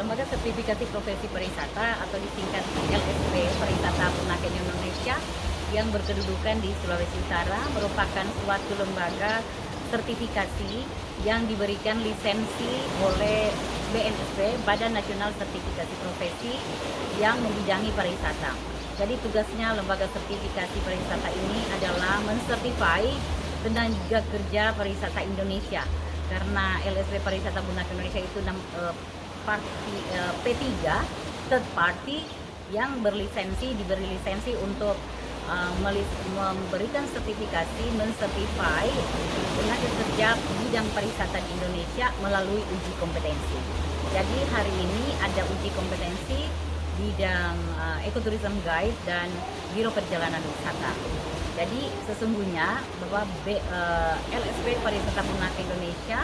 Lembaga Sertifikasi Profesi Pariwisata atau disingkat LSP Pariwisata Bunaken Indonesia yang berkedudukan di Sulawesi Utara merupakan suatu lembaga sertifikasi yang diberikan lisensi oleh BNSP, Badan Nasional Sertifikasi Profesi yang membidangi pariwisata. Jadi tugasnya lembaga sertifikasi pariwisata ini adalah mensertify tenaga kerja pariwisata Indonesia. Karena LSP Pariwisata Bunaken Indonesia itu P3, third party yang diberi lisensi untuk memberikan sertifikasi, mensertify tenaga kerja bidang pariwisata di Indonesia melalui uji kompetensi. Jadi hari ini ada uji kompetensi bidang Ecotourism Guide dan Biro Perjalanan Wisata. Jadi sesungguhnya bahwa LSP Pariwisata Bunaken Indonesia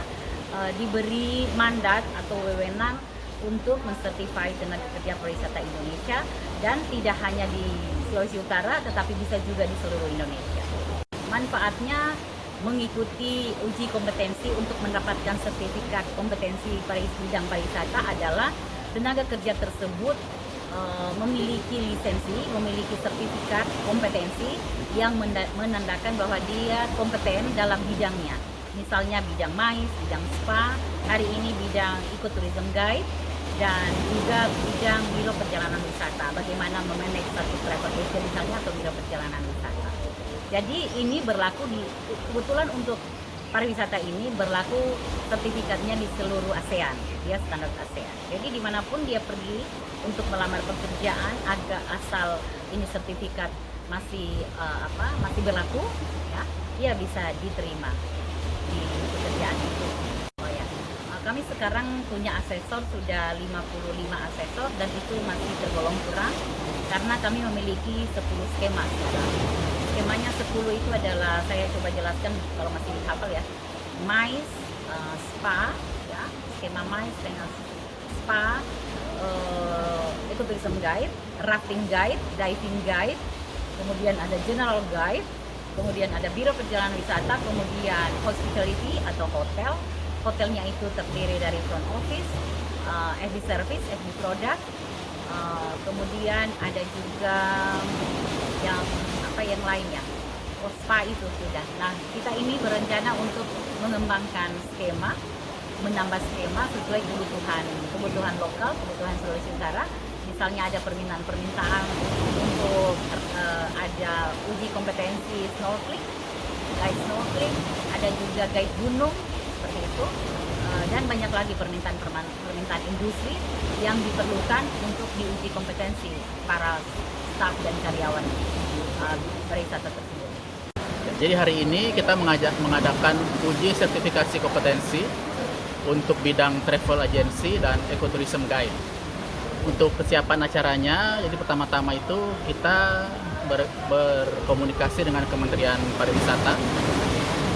diberi mandat atau wewenang untuk mensertify tenaga kerja pariwisata Indonesia, dan tidak hanya di Sulawesi Utara tetapi bisa juga di seluruh Indonesia. Manfaatnya mengikuti uji kompetensi untuk mendapatkan sertifikat kompetensi bidang pariwisata adalah tenaga kerja tersebut memiliki lisensi, memiliki sertifikat kompetensi yang menandakan bahwa dia kompeten dalam bidangnya. Misalnya bidang MICE, bidang spa, hari ini bidang Ecotourism Guide, dan juga bidang Biro Perjalanan Wisata, bagaimana memanage satu travel agent misalnya atau Biro Perjalanan Wisata. Jadi ini berlaku kebetulan untuk pariwisata ini berlaku sertifikatnya di seluruh ASEAN, dia standar ASEAN. Jadi dimanapun dia pergi untuk melamar pekerjaan, asal ini sertifikat masih berlaku, ya, dia bisa diterima di pekerjaan itu. Kami sekarang punya asesor sudah 55 asesor, dan itu masih tergolong kurang karena kami memiliki 10 skema sekarang. Skemanya 10 itu adalah, saya coba jelaskan kalau masih dihafal ya. MICE, spa, ya, skema MICE dengan spa, Ecotourism Guide, Rafting Guide, Diving Guide, kemudian ada General Guide, kemudian ada Biro Perjalanan Wisata, kemudian Hospitality atau hotel. Hotelnya itu terdiri dari front office, FB service, FB product, kemudian ada juga yang lainnya. Spa itu sudah. Nah, kita ini berencana untuk mengembangkan skema, menambah skema sesuai kebutuhan lokal, kebutuhan Sulawesi Utara. Misalnya ada permintaan untuk ada uji kompetensi snorkeling, guide snorkeling, ada juga guide gunung seperti itu, dan banyak lagi permintaan industri yang diperlukan untuk diuji kompetensi para staf dan karyawan pariwisata tersebut. Jadi hari ini kita mengadakan uji sertifikasi kompetensi untuk bidang travel agency dan ecotourism guide. Untuk kesiapan acaranya, jadi pertama-tama itu kita berkomunikasi dengan Kementerian Pariwisata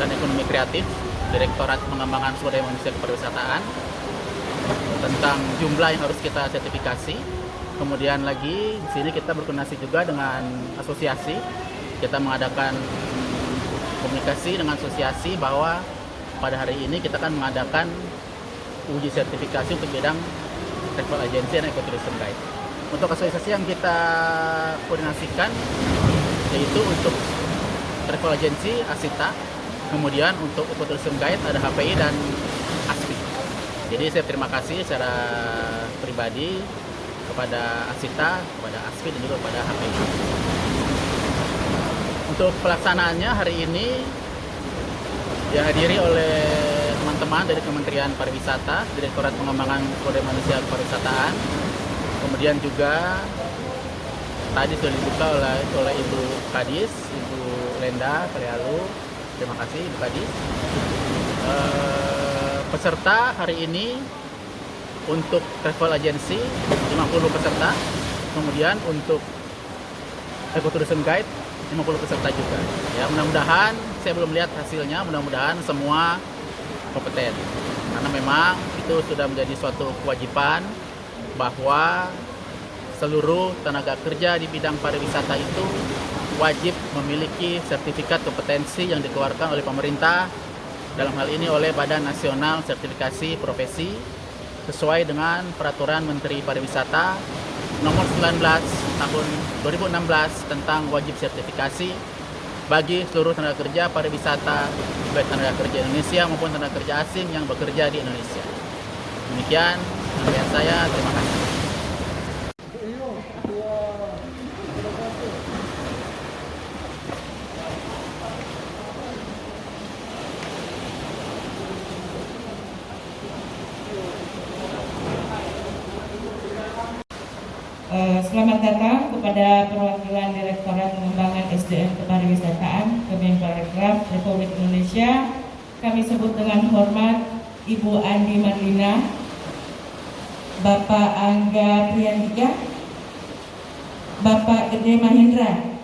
dan Ekonomi Kreatif, Direktorat Pengembangan Sumber Daya Manusia Kepariwisataan, tentang jumlah yang harus kita sertifikasi. Kemudian lagi di sini kita berkoordinasi juga dengan asosiasi. Kita mengadakan komunikasi dengan asosiasi bahwa pada hari ini kita akan mengadakan uji sertifikasi untuk bidang travel agency dan ecotourism guide. Untuk asosiasi yang kita koordinasikan yaitu untuk travel agency ASITA, kemudian untuk ecotourism guide ada HPI dan ASPI. Jadi saya terima kasih secara pribadi kepada ASITA, kepada ASPI, dan juga kepada HPI. Untuk pelaksanaannya hari ini dihadiri oleh teman-teman dari Kementerian Pariwisata, Direktorat Pengembangan Sumber Daya Manusia Kepariwisataan, kemudian juga tadi sudah dibuka oleh Ibu Kadis, Ibu Lenda Kalialu. Terima kasih Ibu Kadis. Peserta hari ini untuk travel agency 50 peserta, kemudian untuk ecotourism guide 50 peserta juga. Ya, mudah-mudahan, saya belum lihat hasilnya, mudah-mudahan semua kompeten. Karena memang itu sudah menjadi suatu kewajiban bahwa seluruh tenaga kerja di bidang pariwisata itu wajib memiliki sertifikat kompetensi yang dikeluarkan oleh pemerintah, dalam hal ini oleh Badan Nasional Sertifikasi Profesi sesuai dengan Peraturan Menteri Pariwisata Nomor 19 Tahun 2016 tentang wajib sertifikasi bagi seluruh tenaga kerja pariwisata, baik tenaga kerja Indonesia maupun tenaga kerja asing yang bekerja di Indonesia. Demikian penyampaian saya, terima kasih. Selamat datang kepada perwakilan Direktorat Pengembangan SDM Kepariwisataan Kemenparekraf Republik Indonesia. Kami sebut dengan hormat Ibu Andi Marlina, Bapak Angga Priyandika, Bapak Gede Mahendra.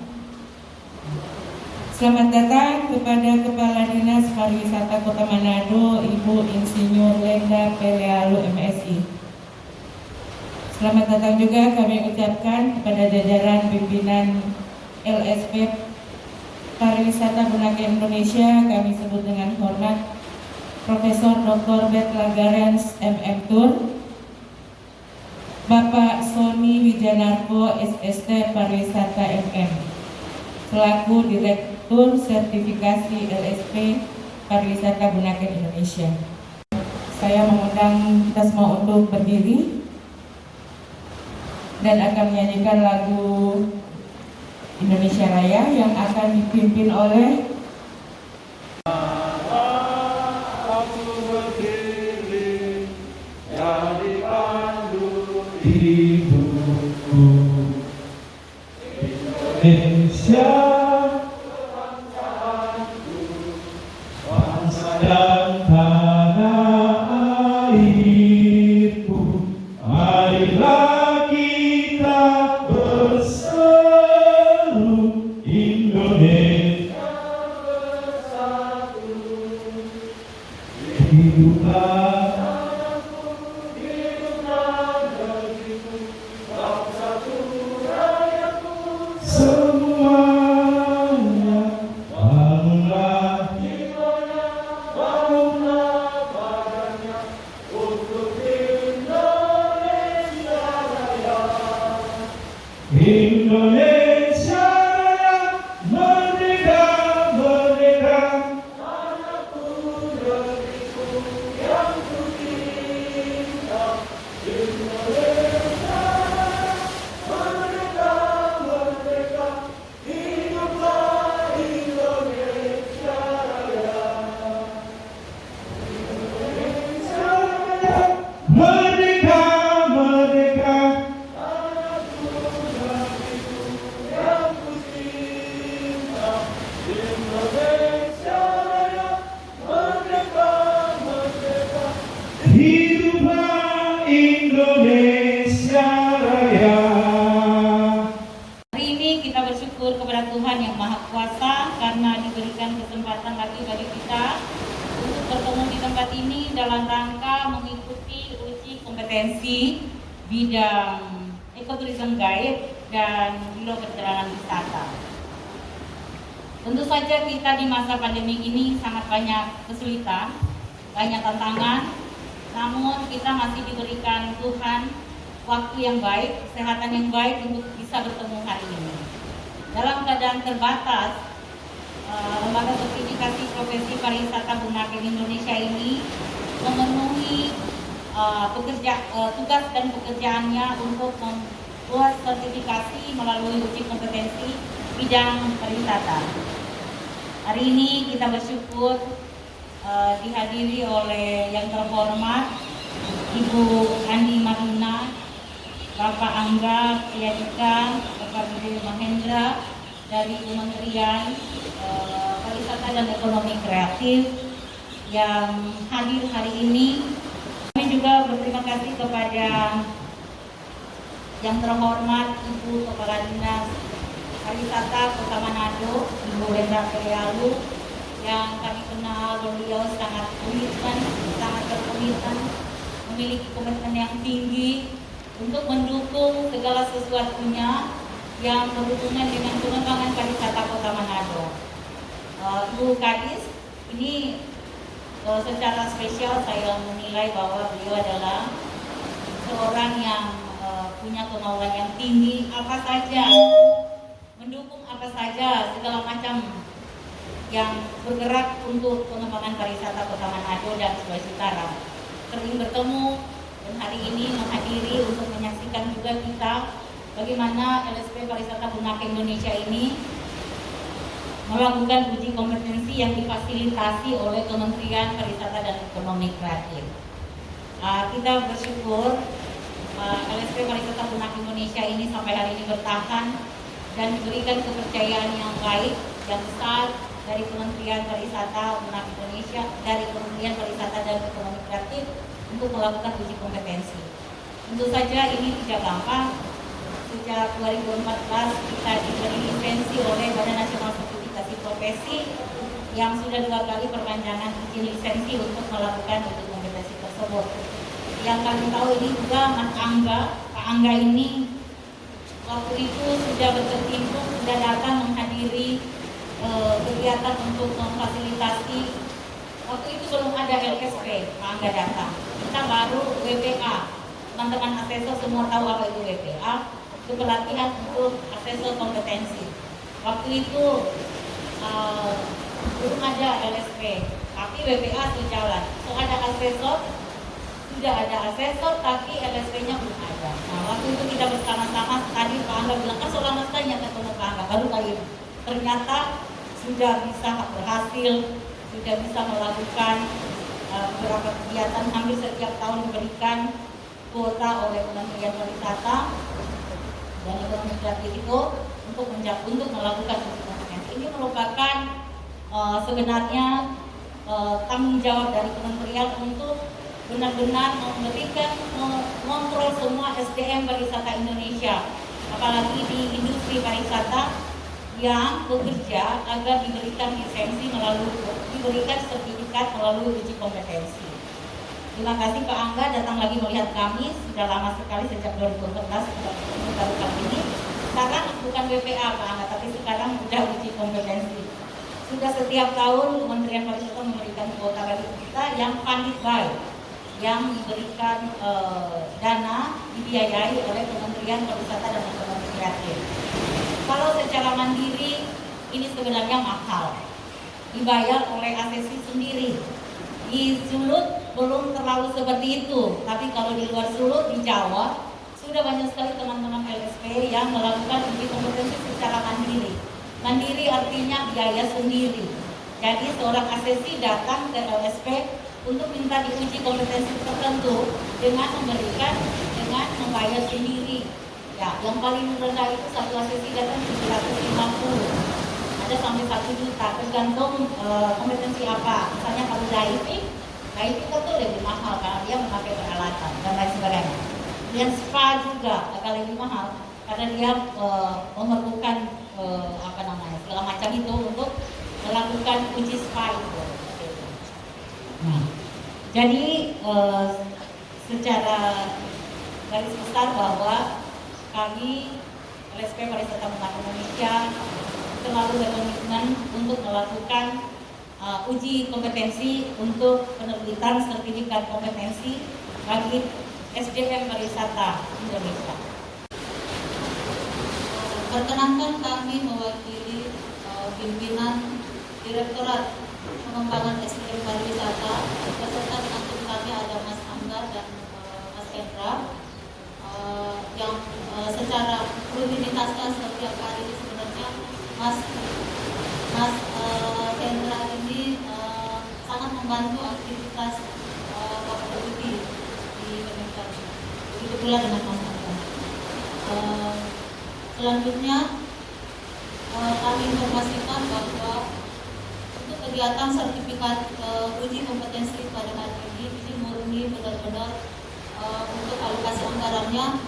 Selamat datang kepada Kepala Dinas Pariwisata Kota Manado, Ibu Insinyur Lenda Pelealu MSI. Selamat datang juga kami ucapkan kepada jajaran pimpinan LSP Pariwisata Bunaken Indonesia. Kami sebut dengan hormat Profesor Dr. Betla Garens MM Tur, Bapak Sony Wijanarko SST Pariwisata MM selaku Direktur Sertifikasi LSP Pariwisata Bunaken Indonesia. Saya mengundang kita semua untuk berdiri dan akan menyanyikan lagu Indonesia Raya yang akan dipimpin oleh Aku berdiri jadi pandu ibuku Indonesia, bangsa dan tanah airku. Marilah Indonesia bersatu, hiduplah negeriku, bangsaku, rakyatku, semuanya. Bangunlah jiwanya, bangunlah badannya untuk Indonesia Raya. Indonesia merdeka, merdeka, tanahku, negeriku yang ku cinta. Indonesia merdeka, merdeka, hiduplah Indonesia Raya. Indonesia Raya, merdeka, merdeka, tanahku, negeriku yang ku cinta. Indonesia Raya, merdeka, merdeka, hiduplah Indonesia Raya. Hari ini kita bersyukur kepada Tuhan Yang Maha Kuasa karena diberikan kesempatan lagi bagi kita untuk bertemu di tempat ini dalam rangka mengikuti uji kompetensi bidang ekoturism guide dan biro perjalanan wisata. Tentu saja kita di masa pandemi ini sangat banyak kesulitan, banyak tantangan, namun kita masih diberikan Tuhan waktu yang baik, kesehatan yang baik untuk bisa bertemu hari ini. Dalam keadaan terbatas, Lembaga Sertifikasi Profesi Pariwisata Bunaken Indonesia ini memenuhi tugas dan pekerjaannya untuk membuat sertifikasi melalui uji kompetensi bidang pariwisata. Hari ini kita bersyukur dihadiri oleh yang terhormat Ibu Andi Marlina, Bapak Angga Priyandika, Bapak Gede Mahendra dari Kementerian Pariwisata dan Ekonomi Kreatif yang hadir hari ini. Kami juga berterima kasih kepada yang terhormat Ibu Kepala Dinas Pariwisata Kota Manado, Ibu Lenda Pelealu, yang kami kenal beliau sangat komitmen, sangat berkomitmen, memiliki komitmen yang tinggi untuk mendukung segala sesuatunya yang berhubungan dengan pengembangan pariwisata Kota Manado. Ibu Kadis ini secara spesial saya menilai bahwa beliau adalah seorang yang punya kemauan yang tinggi, apa saja, mendukung apa saja, segala macam yang bergerak untuk pengembangan pariwisata Kota Manado dan Sulawesi Utara. Sering bertemu dan hari ini menghadiri untuk menyaksikan juga kita bagaimana LSP Pariwisata Bunak Indonesia ini melakukan uji kompetensi yang difasilitasi oleh Kementerian Pariwisata dan Ekonomi Kreatif. Kita bersyukur LSP Pariwisata Bunak Indonesia ini sampai hari ini bertahan dan diberikan kepercayaan yang baik, yang besar dari Kementerian Pariwisata Bunak Indonesia, dari Kementerian Pariwisata dan Ekonomi Kreatif untuk melakukan uji kompetensi. Tentu saja ini tidak gampang. Sejak 2014 kita diberi lisensi oleh Badan Nasional Sertifikasi Profesi yang sudah 2 kali perpanjangan izin lisensi untuk melakukan uji kompetensi tersebut. Yang kami tahu ini juga Pak Angga ini waktu itu sudah berkecimpung, sudah datang menghadiri kegiatan untuk memfasilitasi. Waktu itu belum ada LSP, Pak Angga datang. Kita baru WPA. Teman-teman asesor semua tahu apa itu WPA. Itu pelatihan untuk asesor kompetensi. Waktu itu belum ada LSP, tapi WPA sudah jalan. So ada asesor, sudah ada asesor, tapi LSP-nya belum ada. Nah waktu itu kita bersama-sama, tadi Pak Angga bilang, kan seorang mestanya ketemu Pak Angga, baru kali ini. Ternyata sudah bisa berhasil, sudah bisa melakukan beberapa kegiatan, hampir setiap tahun diberikan kuota oleh Kementerian Pariwisata dan Ekonomi Kreatif itu untuk melakukan uji kompetensi. Ini merupakan sebenarnya tanggung jawab dari kementerian untuk benar-benar memberikan mengontrol semua SDM pariwisata Indonesia, apalagi di industri pariwisata yang bekerja agar diberikan lisensi diberikan sertifikat melalui uji kompetensi. Terima kasih Pak Angga datang lagi melihat kami, sudah lama sekali sejak 2014 baru kali ini. Sekarang bukan WPA Pak Angga, tapi sekarang sudah uji kompetensi. Sudah setiap tahun Kementerian Pariwisata memberikan kuota bagi kita yang funded by, yang diberikan dana dibiayai oleh Kementerian Pariwisata dan Ekonomi Kreatif. Kalau secara mandiri ini sebenarnya mahal, dibayar oleh asesi sendiri. Di Sulut belum terlalu seperti itu, tapi kalau di luar Sulut, di Jawa, sudah banyak sekali teman-teman LSP yang melakukan uji kompetensi secara mandiri. Mandiri artinya biaya sendiri. Jadi seorang asesi datang ke LSP untuk minta diuji kompetensi tertentu dengan membayar sendiri. Ya, yang paling rendah itu satu asesi datang 750. Ada sampai 1 juta, tergantung kompetensi apa. Misalnya kalau diving tentu lebih mahal karena dia memakai peralatan dan lain sebagainya. Dan spa juga agak lebih mahal karena dia memerlukan segala macam itu untuk melakukan uji spa itu. Nah, jadi secara garis besar bahwa kami LSP Pariwisata Bunak Indonesia selalu berkomitmen untuk melakukan uji kompetensi untuk penerbitan sertifikat kompetensi bagi SDM Pariwisata Indonesia. Perkenankan kami mewakili pimpinan Direktorat Pengembangan SDM Pariwisata beserta dengan tim kami ada Mas Angga dan Mas Hendra yang secara rutinitasnya setiap hari ini sebenarnya Mas Hendra ini sangat membantu aktivitas KPUD di Kementerian. Begitu pula dengan Mas Angga. Selanjutnya kami informasikan bahwa untuk kegiatan sertifikat uji kompetensi pada hari ini murni benar-benar untuk alokasi anggarannya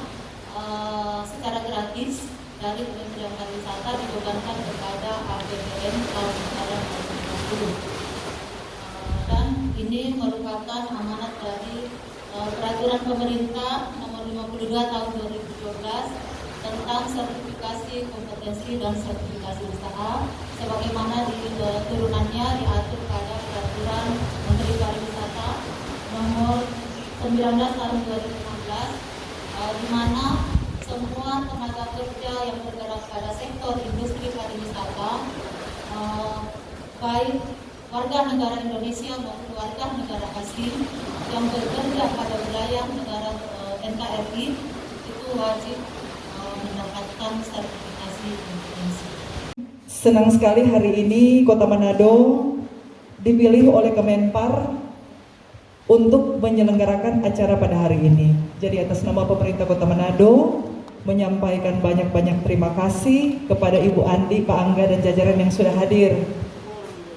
secara gratis dari Kementerian Pariwisata dibebankan kepada APBN tahun anggaran 2020. Dan ini merupakan amanat dari Peraturan Pemerintah Nomor 52 Tahun 2012 tentang sertifikasi kompetensi dan sertifikasi usaha sebagaimana di turunannya diatur pada Peraturan Menteri Pariwisata Nomor 19 Tahun 2016, di mana semua tenaga kerja yang bergerak pada sektor industri pariwisata, baik warga negara Indonesia maupun warga negara asing yang bekerja pada wilayah negara NKRI itu wajib mendapatkan sertifikasi kompetensi. Senang sekali hari ini Kota Manado dipilih oleh Kemenpar untuk menyelenggarakan acara pada hari ini. Jadi atas nama pemerintah Kota Manado menyampaikan banyak-banyak terima kasih kepada Ibu Andi, Pak Angga dan jajaran yang sudah hadir.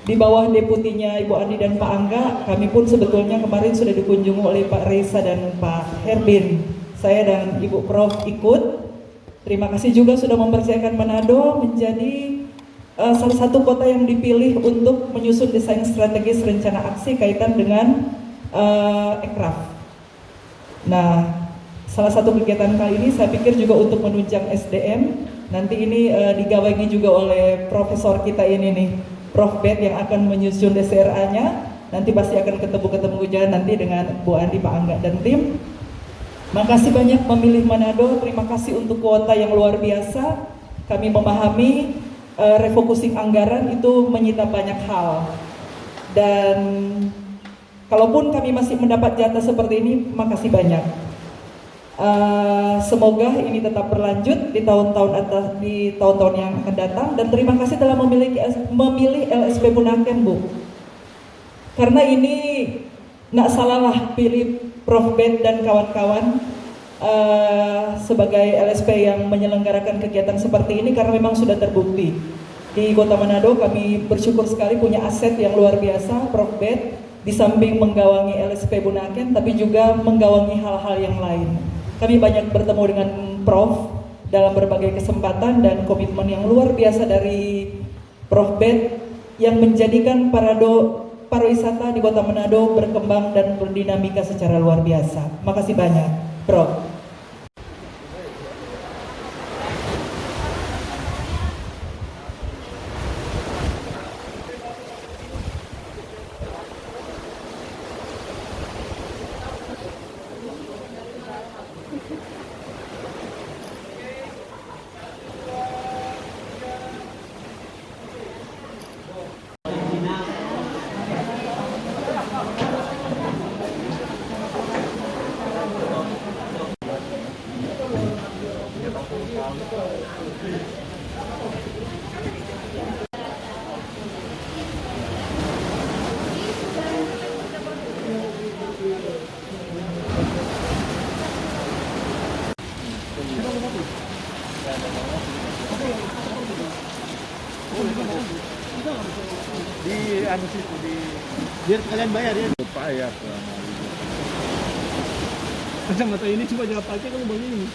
Di bawah deputinya Ibu Andi dan Pak Angga, kami pun sebetulnya kemarin sudah dikunjungi oleh Pak Reza dan Pak Herbin. Saya dan Ibu Prof ikut. Terima kasih juga sudah mempercayakan Manado menjadi salah satu kota yang dipilih untuk menyusun desain strategis rencana aksi kaitan dengan Ekraf. Nah, salah satu kegiatan kali ini saya pikir juga untuk menunjang SDM. Nanti ini digawangi juga oleh profesor kita ini nih, Prof. Bet yang akan menyusun DCRA-nya. Nanti pasti akan ketemu jalan nanti dengan Bu Andi, Pak Angga dan tim. Makasih banyak memilih Manado. Terima kasih untuk kuota yang luar biasa. Kami memahami refocusing anggaran itu menyita banyak hal. Dan kalaupun kami masih mendapat jatah seperti ini, makasih banyak. Semoga ini tetap berlanjut di tahun-tahun yang akan datang, dan terima kasih telah memilih LSP Bunaken, Bu. Karena ini nggak salah lah pilih Prof. Bet dan kawan-kawan sebagai LSP yang menyelenggarakan kegiatan seperti ini, karena memang sudah terbukti di Kota Manado. Kami bersyukur sekali punya aset yang luar biasa, Prof. Bet, di samping menggawangi LSP Bunaken tapi juga menggawangi hal-hal yang lain. Kami banyak bertemu dengan Prof dalam berbagai kesempatan, dan komitmen yang luar biasa dari Prof. Bet yang menjadikan pariwisata di Kota Manado berkembang dan berdinamika secara luar biasa. Makasih banyak, Prof. Di anu situ di biar kalian bayar ya. Upaya Kacamata ini cuma jangan pakai kalau begini.